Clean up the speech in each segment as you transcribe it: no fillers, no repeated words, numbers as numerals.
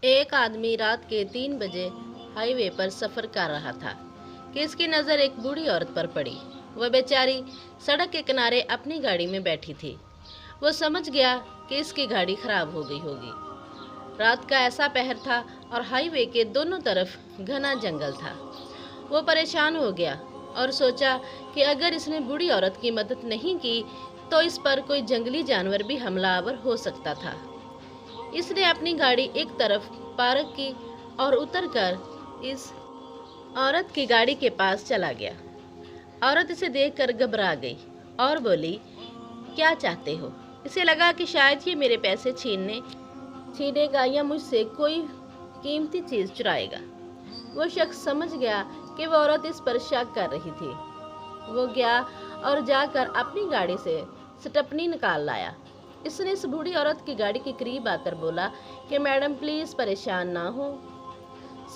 एक आदमी रात के 3 बजे हाईवे पर सफ़र कर रहा था कि इसकी नज़र एक बूढ़ी औरत पर पड़ी। वह बेचारी सड़क के किनारे अपनी गाड़ी में बैठी थी। वो समझ गया कि इसकी गाड़ी खराब हो गई होगी। रात का ऐसा पहर था और हाईवे के दोनों तरफ घना जंगल था। वो परेशान हो गया और सोचा कि अगर इसने बूढ़ी औरत की मदद नहीं की तो इस पर कोई जंगली जानवर भी हमलावर हो सकता था। इसने अपनी गाड़ी एक तरफ पार्क की और उतरकर इस औरत की गाड़ी के पास चला गया। औरत इसे देखकर घबरा गई और बोली, क्या चाहते हो? इसे लगा कि शायद ये मेरे पैसे छीनेगा या मुझसे कोई कीमती चीज़ चुराएगा। वो शख्स समझ गया कि वो औरत इस पर शक कर रही थी। वो गया और जाकर अपनी गाड़ी से स्टेपनी निकाल लाया। इसने इस बूढ़ी औरत की गाड़ी के करीब आकर बोला कि मैडम प्लीज़ परेशान ना हो,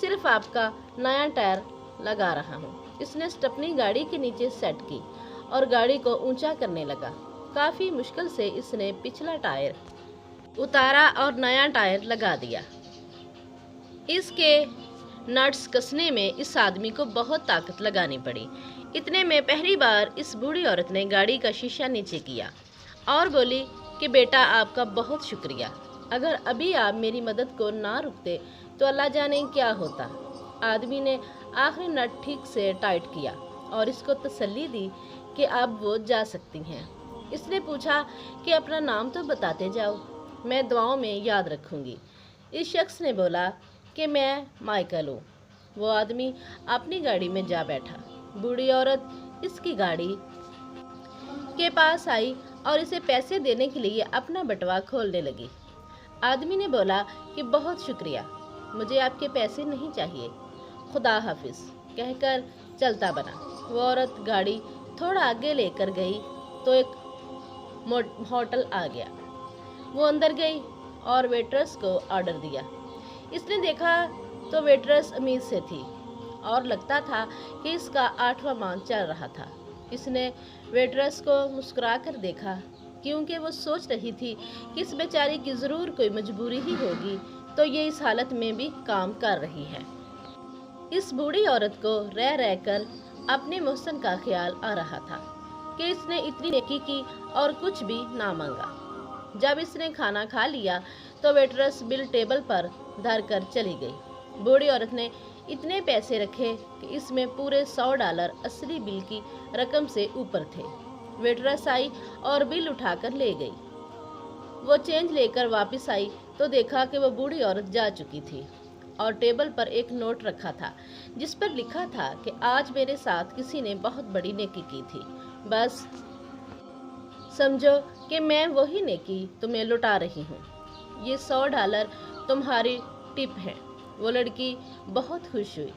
सिर्फ आपका नया टायर लगा रहा हूँ। इसने स्टेपनी गाड़ी के नीचे सेट की और गाड़ी को ऊंचा करने लगा। काफ़ी मुश्किल से इसने पिछला टायर उतारा और नया टायर लगा दिया। इसके नट्स कसने में इस आदमी को बहुत ताकत लगानी पड़ी। इतने में पहली बार इस बूढ़ी औरत ने गाड़ी का शीशा नीचे किया और बोली कि बेटा आपका बहुत शुक्रिया, अगर अभी आप मेरी मदद को ना रुकते तो अल्लाह जाने क्या होता। आदमी ने आखिरी नट ठीक से टाइट किया और इसको तसल्ली दी कि अब वो जा सकती हैं। इसने पूछा कि अपना नाम तो बताते जाओ, मैं दुआओं में याद रखूंगी। इस शख्स ने बोला कि मैं माइकल हूँ। वो आदमी अपनी गाड़ी में जा बैठा। बूढ़ी औरत इसकी गाड़ी के पास आई और इसे पैसे देने के लिए अपना बटुआ खोलने लगी। आदमी ने बोला कि बहुत शुक्रिया, मुझे आपके पैसे नहीं चाहिए, खुदा हाफिज कहकर चलता बना। वो औरत गाड़ी थोड़ा आगे लेकर गई तो एक होटल आ गया। वो अंदर गई और वेट्रेस को ऑर्डर दिया। इसने देखा तो वेट्रेस अमीर से थी और लगता था कि इसका 8वां माह चल रहा था। इसने वेट्रेस को मुस्कुरा कर देखा क्योंकि वो सोच रही थी कि इस बेचारी की ज़रूर कोई मजबूरी ही होगी, तो ये इस हालत में भी काम कर रही है। इस बूढ़ी औरत को रह रहकर अपने मोहसिन का ख्याल आ रहा था कि इसने इतनी नेकी की और कुछ भी ना मांगा। जब इसने खाना खा लिया तो वेट्रेस बिल टेबल पर धर कर चली गई। बूढ़ी औरत ने इतने पैसे रखे कि इसमें पूरे $100 असली बिल की रकम से ऊपर थे। वेट्रेस आई और बिल उठाकर ले गई। वो चेंज लेकर वापस आई तो देखा कि वो बूढ़ी औरत जा चुकी थी और टेबल पर एक नोट रखा था जिस पर लिखा था कि आज मेरे साथ किसी ने बहुत बड़ी नेकी की थी, बस समझो कि मैं वही नेकी तुम्हें लुटा रही हूँ। ये $100 तुम्हारी टिप है। वो लड़की बहुत खुश हुई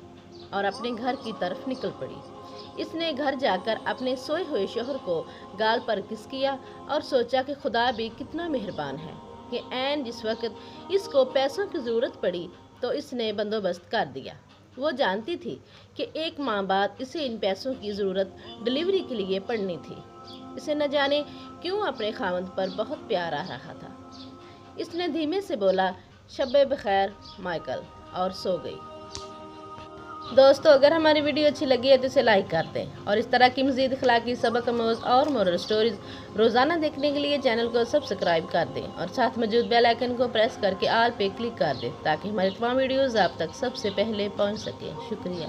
और अपने घर की तरफ निकल पड़ी। इसने घर जाकर अपने सोए हुए शोहर को गाल पर किस किया और सोचा कि खुदा भी कितना मेहरबान है कि ऐन जिस वक्त इसको पैसों की ज़रूरत पड़ी तो इसने बंदोबस्त कर दिया। वो जानती थी कि 1 माह बाद इसे इन पैसों की ज़रूरत डिलीवरी के लिए पड़नी थी। इसे न जाने क्यों अपने खावंद पर बहुत प्यार आ रहा था। इसने धीमे से बोला, शब्बे बखैर माइकल, और सो गई। दोस्तों, अगर हमारी वीडियो अच्छी लगी है तो इसे लाइक कर दें और इस तरह की मज़ीद अखलाकी सबक आमोज़ और मोरल स्टोरीज़ रोज़ाना देखने के लिए चैनल को सब्सक्राइब कर दें और साथ मौजूद बेल आइकन को प्रेस करके ऑल पे क्लिक कर दें ताकि हमारी तमाम वीडियोज़ आप तक सबसे पहले पहुंच सकें। शुक्रिया।